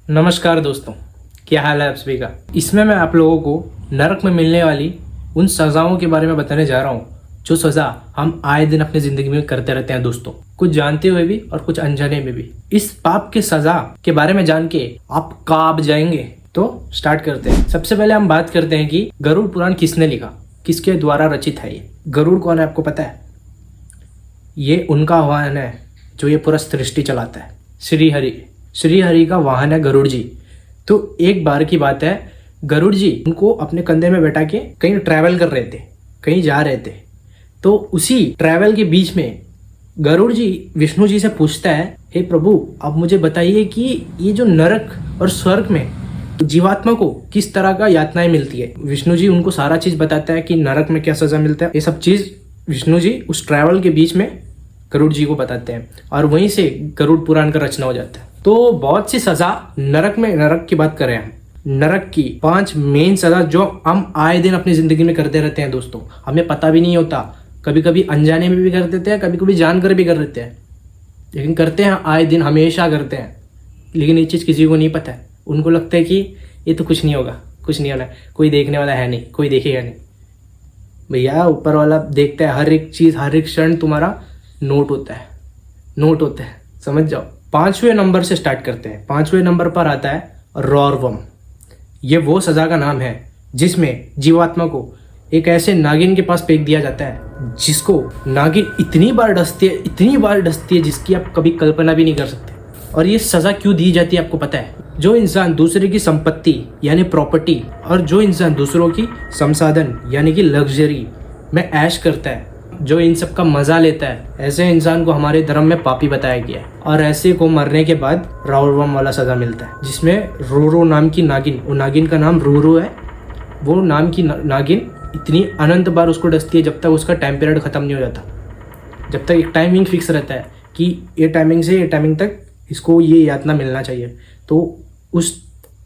नमस्कार दोस्तों, क्या हाल है आप सभी का। इसमें मैं आप लोगों को नरक में मिलने वाली उन सजाओं के बारे में बताने जा रहा हूँ जो सजा हम आए दिन अपनी जिंदगी में करते रहते हैं दोस्तों, कुछ जानते हुए भी और कुछ अनजाने में भी। इस पाप के सजा के बारे में जान के आप कांप जाएंगे। तो स्टार्ट करते हैं। सबसे पहले हम बात करते हैं कि गरुड़ पुराण किसने लिखा, किसके द्वारा रचित है। ये गरुड़ कौन है आपको पता है? ये उनका वाहन है जो ये पूरा सृष्टि चलाता है। श्री हरि का वाहन है गरुड़ जी। तो एक बार की बात है, गरुड़ जी उनको अपने कंधे में बैठा के कहीं ट्रैवल कर रहे थे, कहीं जा रहे थे। तो उसी ट्रैवल के बीच में गरुड़ जी विष्णु जी से पूछता है, हे प्रभु आप मुझे बताइए कि ये जो नरक और स्वर्ग में जीवात्मा को किस तरह का यातनाएं मिलती है। विष्णु जी उनको सारा चीज बताता है कि नरक में क्या सजा मिलता है। ये सब चीज विष्णु जी उस ट्रैवल के बीच में गरुड़ जी को बताते हैं और वहीं से गरुड़ पुराण का रचना हो जाता है। तो बहुत सी सजा नरक की बात करें हम, नरक की 5 मेन सजा जो हम आए दिन अपनी जिंदगी में करते रहते हैं दोस्तों। हमें पता भी नहीं होता, कभी कभी अनजाने में भी कर देते हैं, कभी कभी जानकर भी कर देते हैं, लेकिन करते हैं आए दिन, हमेशा करते हैं। लेकिन ये चीज़ किसी को नहीं पता है। उनको लगता है कि ये तो कुछ नहीं होगा, कुछ नहीं होना, कोई देखने वाला है नहीं, कोई देखेगा नहीं। भैया ऊपर वाला देखता है, हर एक चीज़ हर एक क्षण तुम्हारा नोट होता है, समझ जाओ। 5वें नंबर से स्टार्ट करते हैं। 5वें नंबर पर आता है रौरवम। ये वो सजा का नाम है जिसमें जीवात्मा को एक ऐसे नागिन के पास फेंक दिया जाता है जिसको नागिन इतनी बार डसती है जिसकी आप कभी कल्पना भी नहीं कर सकते। और ये सजा क्यों दी जाती है आपको पता है? जो इंसान दूसरे की संपत्ति यानी प्रॉपर्टी और जो इंसान दूसरों की संसाधन यानी कि लग्जरी में ऐश करता है, जो इन सब का मजा लेता है, ऐसे इंसान को हमारे धर्म में पापी बताया गया है। और ऐसे को मरने के बाद रौरवम वाला सजा मिलता है, जिसमें रूरू नाम की नागिन, वो नागिन का नाम रूरू है, वो नाम की नागिन इतनी अनंत बार उसको डसती है जब तक उसका टाइम पीरियड खत्म नहीं हो जाता। जब तक एक टाइमिंग फिक्स रहता है कि ये टाइमिंग से ये टाइमिंग तक इसको ये यातना मिलना चाहिए, तो उस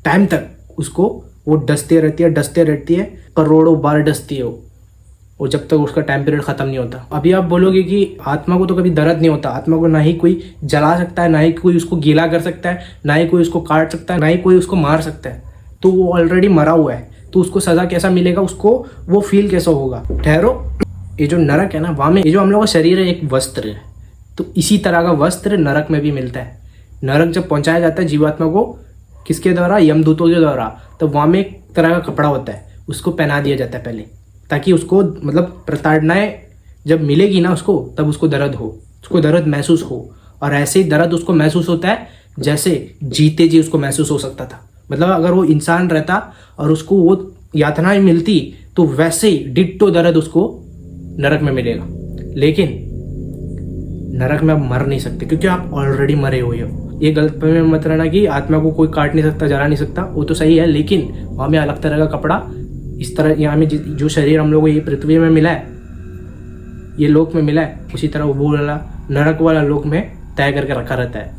टाइम तक उसको वो डसते रहती है, करोड़ों बार डसती है वो, और जब तक उसका टाइम पीरियड खत्म नहीं होता। अभी आप बोलोगे कि आत्मा को तो कभी दर्द नहीं होता, आत्मा को ना ही कोई जला सकता है, ना ही कोई उसको गीला कर सकता है, ना ही कोई उसको काट सकता है, ना ही कोई उसको मार सकता है। तो वो ऑलरेडी मरा हुआ है, तो उसको सजा कैसा मिलेगा, उसको वो फील कैसा होगा? ठहरो, ये जो नरक है ना, वहाँ में ये जो हम लोग का शरीर है एक वस्त्र है, तो इसी तरह का वस्त्र नरक में भी मिलता है। नरक जब पहुंचाया जाता है जीवात्मा को किसके द्वारा? यमदूतों के द्वारा। तो वहाँ में एक तरह का कपड़ा होता है, उसको पहना दिया जाता है पहले, ताकि उसको मतलब प्रताड़नाएं जब मिलेगी ना उसको, तब उसको दर्द हो, उसको दर्द महसूस हो। और ऐसे ही दर्द उसको महसूस होता है जैसे जीते जी उसको महसूस हो सकता था। मतलब अगर वो इंसान रहता और उसको वो यातनाएं मिलती तो वैसे ही डिट्टो दर्द उसको नरक में मिलेगा। लेकिन नरक में आप मर नहीं सकते क्योंकि आप ऑलरेडी मरे हुए हो। ये गलत में मत रहना कि आत्मा को कोई काट नहीं सकता, जला नहीं सकता, वो तो सही है, लेकिन वहाँ में अलग तरह का कपड़ा, इस तरह यहाँ में जो शरीर हम लोग को ये पृथ्वी में मिला है, ये लोक में मिला है, उसी तरह वो वाला नरक वाला लोक में तय करके रखा रहता है।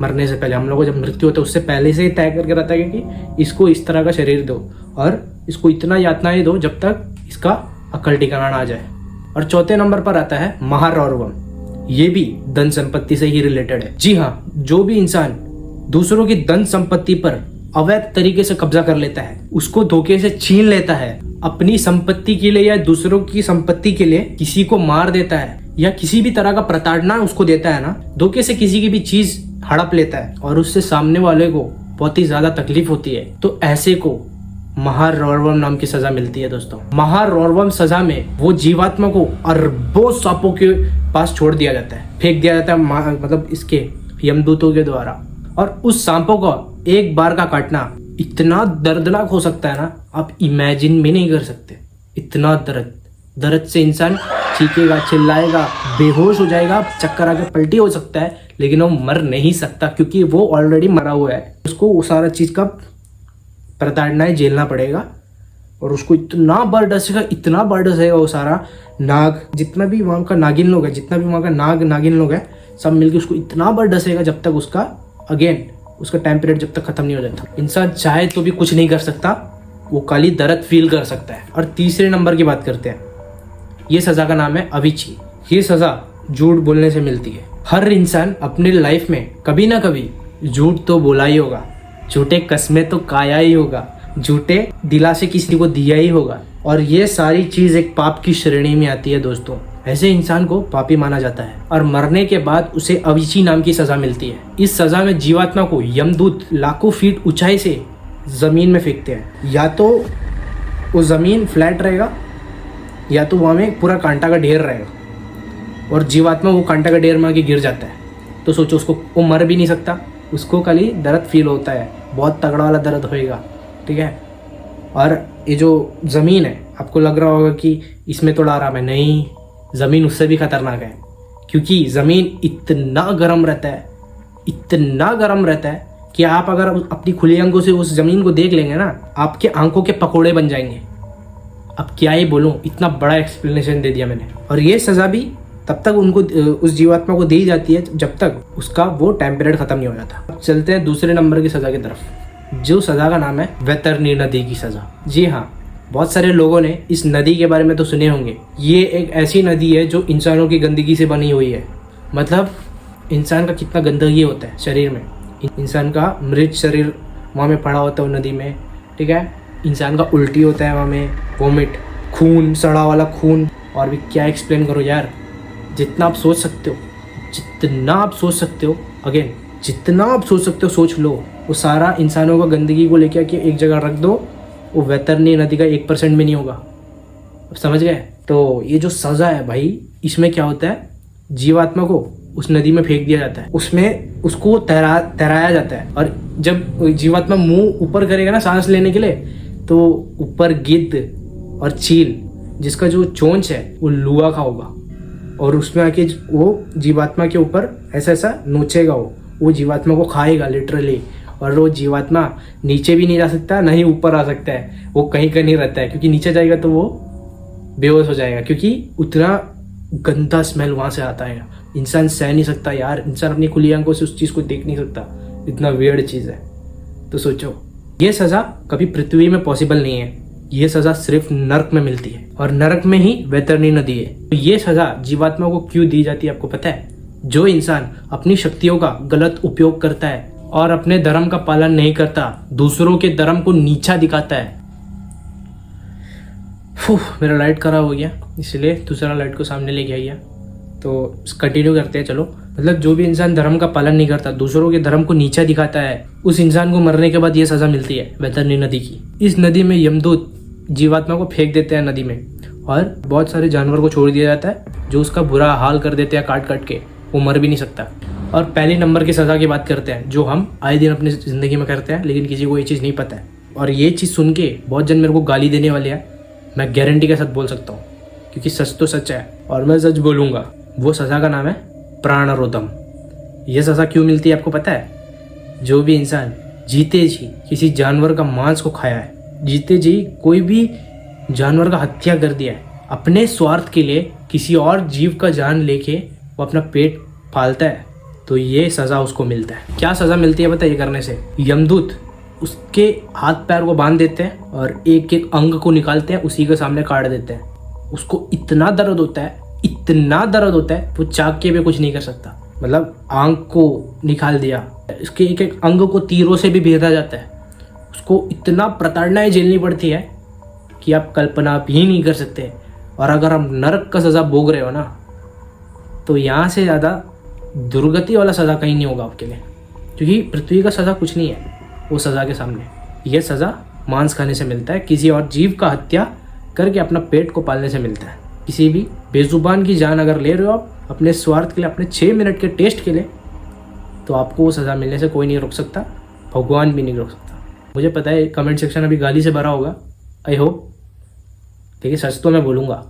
मरने से पहले हम लोग को जब मृत्यु होता है उससे पहले से ही तय करके रहता है कि इसको इस तरह का शरीर दो और इसको इतना यातनाएं दो जब तक इसका अकल ठिकाना आ जाए। और 4थे नंबर पर आता है महारौरवम। ये भी धन संपत्ति से ही रिलेटेड है। जी हाँ, जो भी इंसान दूसरों की धन संपत्ति पर अवैध तरीके से कब्जा कर लेता है, उसको धोखे से छीन लेता है, अपनी संपत्ति के लिए या दूसरों की संपत्ति के लिए किसी को मार देता है या किसी भी तरह का प्रताड़ना उसको देता है ना, धोखे से किसी की भी चीज हड़प लेता है और उससे सामने वाले को बहुत ही ज्यादा तकलीफ होती है, तो ऐसे को महारौरवम नाम की सजा मिलती है दोस्तों। महारौरवम सजा में वो जीवात्मा को अरबों सांपों के पास छोड़ दिया जाता है, फेंक दिया जाता है, मतलब इसके यमदूतों के द्वारा। और उस सांपों को एक बार का काटना इतना दर्दनाक हो सकता है ना, आप इमेजिन भी नहीं कर सकते। इतना दर्द से इंसान चीखेगा, चिल्लाएगा, बेहोश हो जाएगा, चक्कर आके पलटी हो सकता है, लेकिन वो मर नहीं सकता क्योंकि वो ऑलरेडी मरा हुआ है। उसको वो सारा चीज का प्रताड़नाएं झेलना पड़ेगा और उसको इतना बार डसेगा वो सारा नाग, जितना भी वहाँ का नागिन लोग है, जितना भी वहाँ का नागिन लोग है, सब मिलके उसको इतना बार डसेगा जब तक उसका उसका टाइम पीरियड जब तक खत्म नहीं हो जाता। इंसान चाहे तो भी कुछ नहीं कर सकता, वो खाली दर्द फील कर सकता है। और तीसरे नंबर की बात करते हैं, ये सजा का नाम है अविची। ये सजा झूठ बोलने से मिलती है। हर इंसान अपने लाइफ में कभी ना कभी झूठ तो बोला ही होगा, झूठे कस्में तो काया ही होगा, झूठे दिलासे किसी को दिया ही होगा। और ये सारी चीज एक पाप की श्रेणी में आती है दोस्तों। ऐसे इंसान को पापी माना जाता है और मरने के बाद उसे अविची नाम की सजा मिलती है। इस सजा में जीवात्मा को यमदूत लाखों फीट ऊंचाई से जमीन में फेंकते हैं। या तो वो जमीन फ्लैट रहेगा या तो वहाँ में पूरा कांटा का ढेर रहेगा और जीवात्मा वो कांटा का ढेर में आके गिर जाता है। तो सोचो, उसको वो मर भी नहीं सकता, उसको खाली दर्द फील होता है, बहुत तगड़ा वाला दर्द होएगा, ठीक है। और ये जो ज़मीन है, आपको लग रहा होगा कि इसमें तो आराम है, नहीं, ज़मीन उससे भी खतरनाक है। क्योंकि ज़मीन इतना गर्म रहता है, इतना गर्म रहता है कि आप अगर अपनी खुली आंखों से उस ज़मीन को देख लेंगे ना, आपके आंखों के पकोड़े बन जाएंगे। अब क्या ही बोलूँ, इतना बड़ा एक्सप्लेनेशन दे दिया मैंने। और ये सज़ा भी तब तक उनको, उस जीवात्मा को दी जाती है जब तक उसका वो टाइम पीरियड खत्म नहीं हो जाता। अब चलते हैं दूसरे नंबर की सज़ा की तरफ, जो सज़ा का नाम है वैतरनी नदी की सज़ा। जी हाँ, बहुत सारे लोगों ने इस नदी के बारे में तो सुने होंगे। ये एक ऐसी नदी है जो इंसानों की गंदगी से बनी हुई है। मतलब इंसान का कितना गंदगी होता है शरीर में, इंसान का मृत शरीर वहाँ में पड़ा होता है वो नदी में, ठीक है। इंसान का उल्टी होता है वहाँ में, वोमिट, खून, सड़ा वाला खून। और भी क्या एक्सप्लेन करो यार, जितना आप सोच सकते हो, जितना आप सोच सकते हो, अगेन जितना आप सोच सकते हो सोच लो। वो सारा इंसानों का गंदगी को लेकर के एक जगह रख दो, वो वैतरनी नदी का 1% भी नहीं होगा। समझ गए? तो ये जो सज़ा है भाई, इसमें क्या होता है, जीवात्मा को उस नदी में फेंक दिया जाता है, उसमें उसको तैराया जाता है। और जब जीवात्मा मुंह ऊपर करेगा ना सांस लेने के लिए, तो ऊपर गिद्ध और चील, जिसका जो चोंच है वो लुआ का होगा, और उसमें आके वो जीवात्मा के ऊपर ऐसा ऐसा नोचेगा, वो जीवात्मा को खाएगा लिटरली। और वो जीवात्मा नीचे भी नहीं जा सकता, ना ही ऊपर आ सकता है, वो कहीं का नहीं रहता है, क्योंकि नीचे जाएगा तो वो बेहोश हो जाएगा, क्योंकि उतना गंदा स्मेल वहाँ से आता है। इंसान सह नहीं सकता यार, इंसान अपनी खुली आंखों से उस चीज़ को देख नहीं सकता, इतना वियर्ड चीज़ है। तो सोचो, ये सज़ा कभी पृथ्वी में पॉसिबल नहीं है, ये सज़ा सिर्फ नरक में मिलती है, और नरक में ही वैतरनी नदी है। तो ये सज़ा जीवात्मा को क्यों दी जाती है आपको पता है? जो इंसान अपनी शक्तियों का गलत उपयोग करता है और अपने धर्म का पालन नहीं करता, दूसरों के धर्म को नीचा दिखाता है। मेरा लाइट खराब हो गया, इसलिए दूसरा लाइट को सामने लेके आइए। तो कंटिन्यू करते हैं, चलो। मतलब जो भी इंसान धर्म का पालन नहीं करता, दूसरों के धर्म को नीचा दिखाता है, उस इंसान को मरने के बाद ये सज़ा मिलती है वैतरनी नदी की। इस नदी में यमदूत जीवात्मा को फेंक देते हैं नदी में, और बहुत सारे जानवर को छोड़ दिया जाता है जो उसका बुरा हाल कर देते हैं काट काट के, वो मर भी नहीं सकता। और पहली नंबर की सज़ा की बात करते हैं, जो हम आए दिन अपनी ज़िंदगी में करते हैं, लेकिन किसी को ये चीज़ नहीं पता है। और ये चीज़ सुन के बहुत जन मेरे को गाली देने वाले हैं, मैं गारंटी के साथ बोल सकता हूँ, क्योंकि सच तो सच है और मैं सच बोलूँगा। वो सज़ा का नाम है प्राणरोधम। ये सज़ा क्यों मिलती है आपको पता है? जो भी इंसान जीते जी किसी जानवर का मांस को खाया है, जीते जी कोई भी जानवर का हत्या कर दिया है, अपने स्वार्थ के लिए किसी और जीव का जान लेके वो अपना पेट पालता है, तो ये सज़ा उसको मिलता है। क्या सज़ा मिलती है पता है ये करने से? यमदूत उसके हाथ पैर को बांध देते हैं और एक एक अंग को निकालते हैं, उसी के सामने काट देते हैं। उसको इतना दर्द होता है, इतना दर्द होता है, वो चाके पे कुछ नहीं कर सकता। मतलब आंख को निकाल दिया, इसके एक एक अंग को तीरों से भी भेदा जाता है। उसको इतना प्रताड़नाएं झेलनी पड़ती है कि आप कल्पना भी नहीं कर सकते। और अगर हम नरक का सज़ा भोग रहे हो ना, तो यहाँ से ज़्यादा दुर्गति वाला सज़ा कहीं नहीं होगा आपके लिए, क्योंकि पृथ्वी का सज़ा कुछ नहीं है वो सज़ा के सामने। यह सज़ा मांस खाने से मिलता है, किसी और जीव का हत्या करके अपना पेट को पालने से मिलता है। किसी भी बेजुबान की जान अगर ले रहे हो आप अपने स्वार्थ के लिए, अपने 6 मिनट के टेस्ट के लिए, तो आपको वो सज़ा मिलने से कोई नहीं रोक सकता, भगवान भी नहीं रोक सकता। मुझे पता है कमेंट सेक्शन अभी गाली से भरा होगा, आई होप, ठीक है, सच तो मैं बोलूँगा।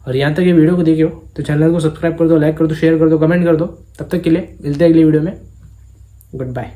और यहाँ तक ये वीडियो को देखियो तो चैनल को सब्सक्राइब कर दो, लाइक कर दो, शेयर कर दो, कमेंट कर दो। तब तक के लिए मिलते हैं अगली वीडियो में। Good bye.